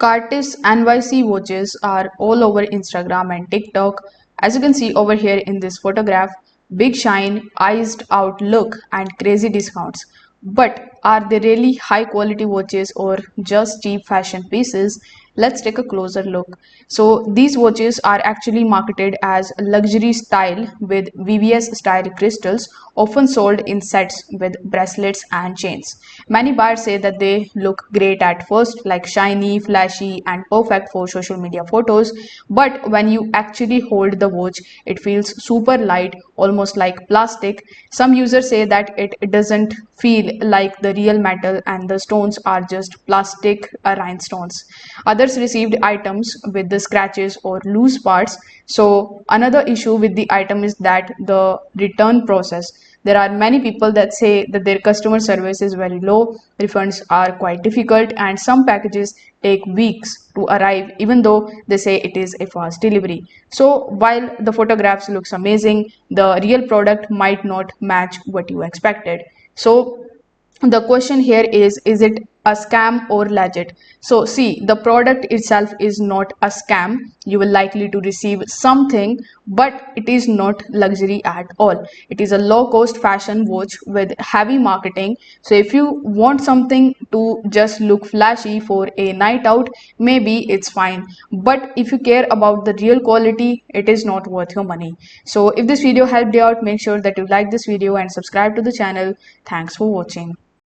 CarticeNYC watches are all over Instagram and TikTok. As you can see over here in this photograph, big shine, iced out look and crazy discounts. But are they really high quality watches or just cheap fashion pieces? Let's take a closer look. So these watches are actually marketed as luxury style with VVS style crystals, often sold in sets with bracelets and chains. Many buyers say that they look great at first, like shiny, flashy, and perfect for social media photos. But when you actually hold the watch, it feels super light, almost like plastic. Some users say that it doesn't feel like the real metal and the stones are just plastic rhinestones. Others received items with the scratches or loose parts. So another issue with the item is that the return process. There are many people that say that their customer service is very low, refunds are quite difficult, and some packages take weeks to arrive even though they say it is a fast delivery. So while the photographs looks amazing, the real product might not match what you expected. So the question here is it a scam or legit? So see, the product itself is not a scam. You will likely to receive something, but it is not luxury at all. It is a low cost fashion watch with heavy marketing. So if you want something to just look flashy for a night out, maybe it's fine, but if you care about the real quality, it is not worth your money. So if this video helped you out, make sure that you like this video and subscribe to the channel. Thanks for watching.